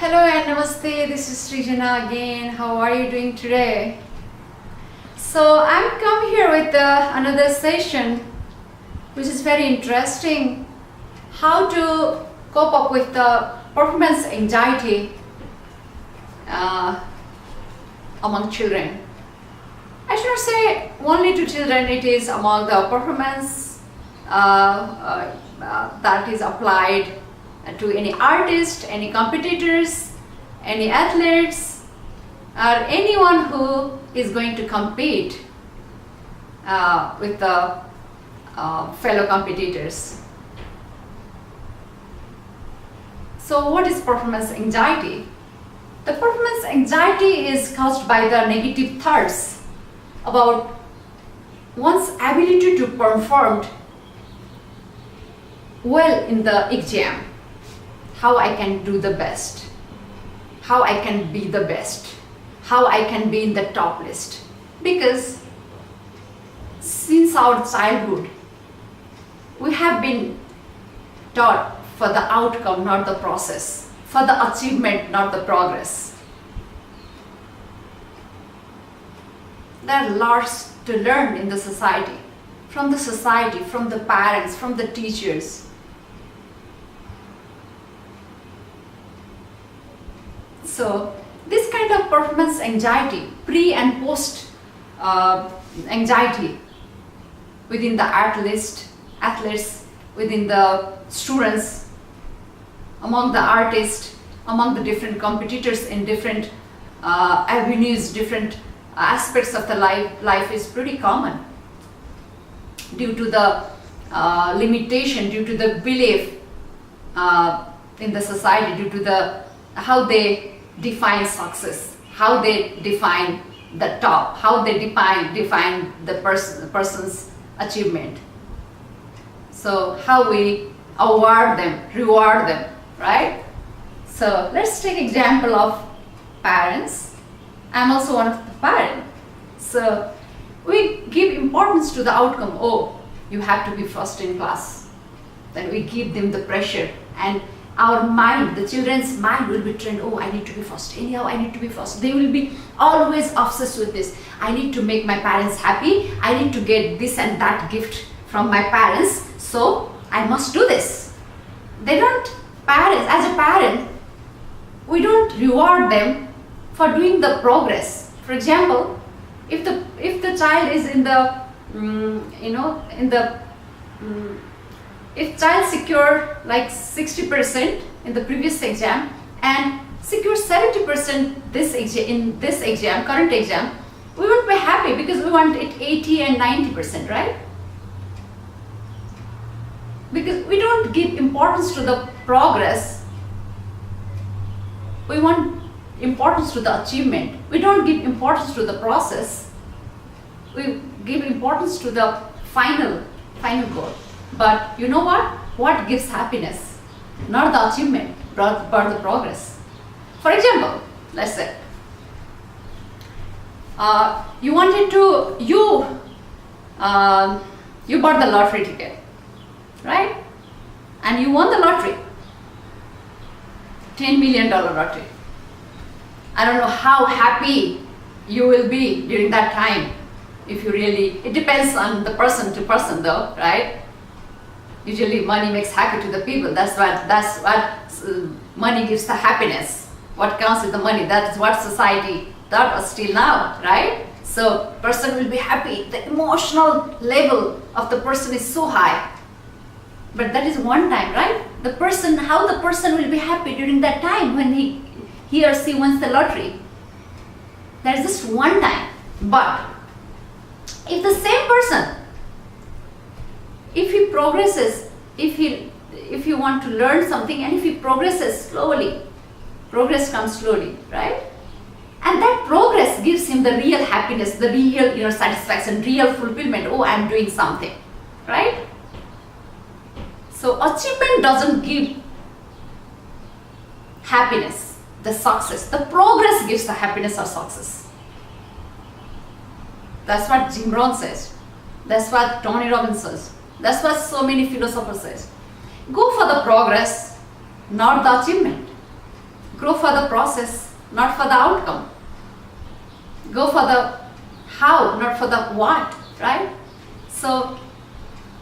Hello and namaste, this is Srijana again. How are you doing today? So I'm come here with another session which is very interesting. How to cope up with the performance anxiety among children. I should not say only to children, it is among the performance that is applied to any artist, any competitors, any athletes, or anyone who is going to compete with the fellow competitors. So what is performance anxiety? The performance anxiety is caused by the negative thoughts about one's ability to perform well in the exam. How I can do the best, how I can be the best, how I can be in the top list. Because since our childhood, we have been taught for the outcome, not the process, for the achievement, not the progress. There are lots to learn in the society, from the parents, from the teachers. So this kind of performance anxiety, pre and post anxiety within the athletes, within the students, among the artists, among the different competitors in different avenues, different aspects of the life is pretty common due to the limitation, due to the belief in the society, due to the how they define success, how they define the top, how they define the person's achievement. So how we award them, reward them, right? So let's take example of parents. I'm also one of the parents. So we give importance to the outcome. Oh, you have to be first in class. Then we give them the pressure, and our mind, the children's mind will be trained, oh, I need to be first. Anyhow, I need to be first. They will be always obsessed with this. I need to make my parents happy. I need to get this and that gift from my parents. So I must do this. They don't, parents, as a parent, we don't reward them for doing the progress. For example, if the child is in the, if child secured like 60% in the previous exam and secure 70% in this exam, current exam, we won't be happy because we want it 80 and 90%, right? Because we don't give importance to the progress. We want importance to the achievement. We don't give importance to the process. We give importance to the final goal. But you know what? What gives happiness? Not the achievement, but the progress. For example, let's say, you bought the lottery ticket, right? And you won the lottery, $10 million lottery. I don't know how happy you will be during that time. If you really, it depends on the person to person though, right? Usually money makes happy to the people. That's what money gives the happiness. What counts with the money, that's what society taught us till now, right? So person will be happy. The emotional level of the person is so high. But that is one time, right? How the person will be happy during that time when he or she wins the lottery. That is just one time. But if the same person, if he progresses, if you want to learn something and if he progresses slowly, progress comes slowly, right? And that progress gives him the real happiness, the real satisfaction, real fulfillment. Oh, I'm doing something, right? So achievement doesn't give happiness, the success. The progress gives the happiness or success. That's what Jim Rohn says. That's what Tony Robbins says. That's what so many philosophers say. Go for the progress, not the achievement. Grow for the process, not for the outcome. Go for the how, not for the what, right? So,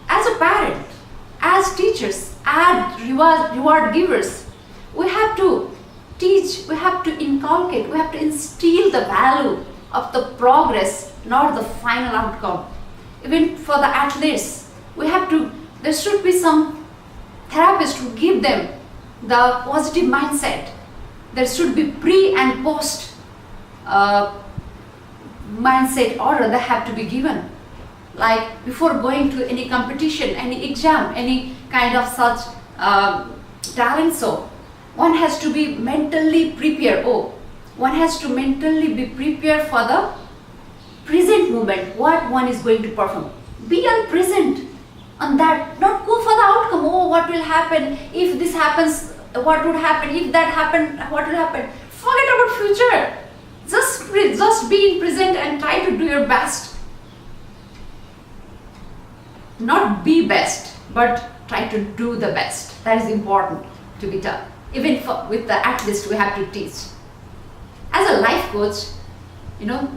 as a parent, as teachers, as reward givers, we have to teach, we have to inculcate, we have to instill the value of the progress, not the final outcome. Even for the athletes, there should be some therapist who give them the positive mindset. There should be pre and post mindset order that have to be given. Like before going to any competition, any exam, any kind of such talent show, one has to be mentally prepared. One has to mentally be prepared for the present moment, what one is going to perform. Be present on that, not go for the outcome. What will happen if this happens? What would happen if that happened? What will happen? Forget about future. Just be in present and try to do your best. Not be best, but try to do the best. That is important to be done. Even with the athletes, we have to teach. As a life coach,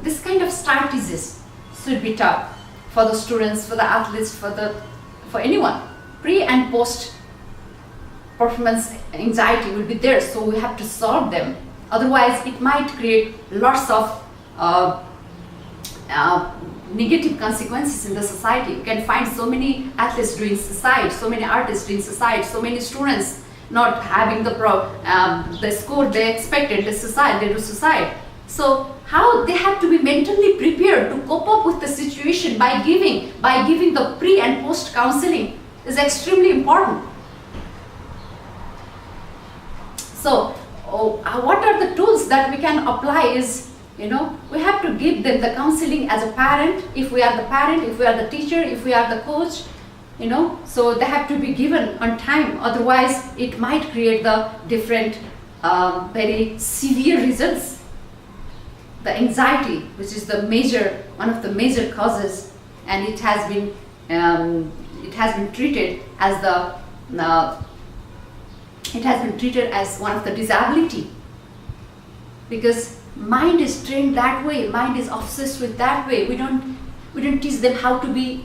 this kind of strategies should be taught for the students, for the athletes, for anyone. Pre and post performance anxiety will be there, so we have to solve them. Otherwise, it might create lots of negative consequences in the society. You can find so many athletes doing suicide, so many artists doing suicide, so many students not having the score they expected, they do suicide. So how they have to be mentally prepared to cope up with the situation by giving the pre and post counseling is extremely important. So what are the tools that we can apply is, we have to give them the counseling as a parent, if we are the parent, if we are the teacher, if we are the coach, so they have to be given on time. Otherwise, it might create the different, very severe results. The anxiety, which is one of the major causes, and it has been treated as one of the disability, because mind is trained that way, mind is obsessed with that way. We don't teach them how to be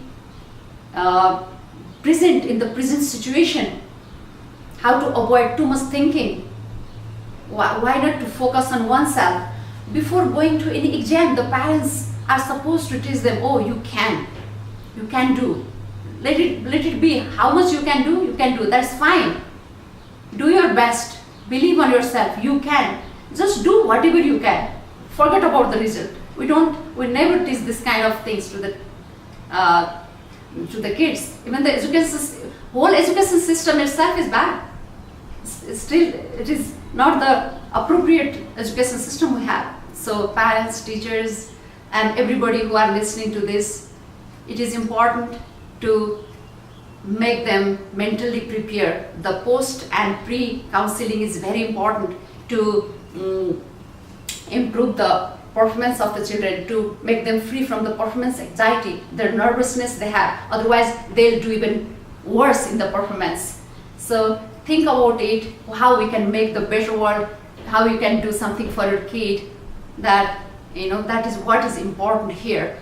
present in the present situation, how to avoid too much thinking. Why not to focus on oneself? Before going to any exam, the parents are supposed to teach them, you can do. Let it be how much you can do, that's fine. Do your best, believe on yourself, you can. Just do whatever you can. Forget about the result. We never teach this kind of things to the kids. Even the whole education system itself is bad. It is not the appropriate education system we have. So parents, teachers, and everybody who are listening to this, it is important to make them mentally prepare. The post and pre-counseling is very important to improve the performance of the children, to make them free from the performance anxiety, the nervousness they have. Otherwise, they'll do even worse in the performance. So think about it, how we can make the better world, how you can do something for your kid. That is what is important here.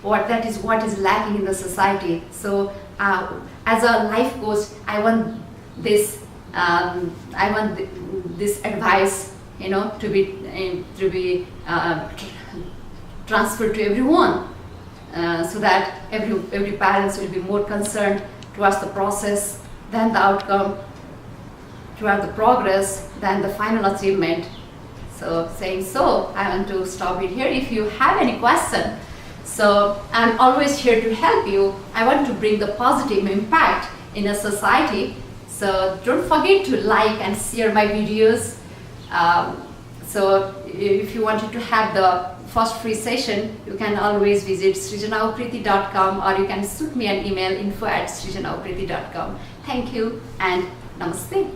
That is what is lacking in the society. So as a life coach, I want this advice, to be transferred to everyone, so that every parents will be more concerned towards the process than the outcome, toward the progress than the final achievement. So I want to stop it here. If you have any question, so I'm always here to help you. I want to bring the positive impact in a society. So don't forget to like and share my videos. So if you wanted to have the first free session, you can always visit srijanaupriti.com, or you can shoot me an email, info@srijanaupriti.com. Thank you and namaste.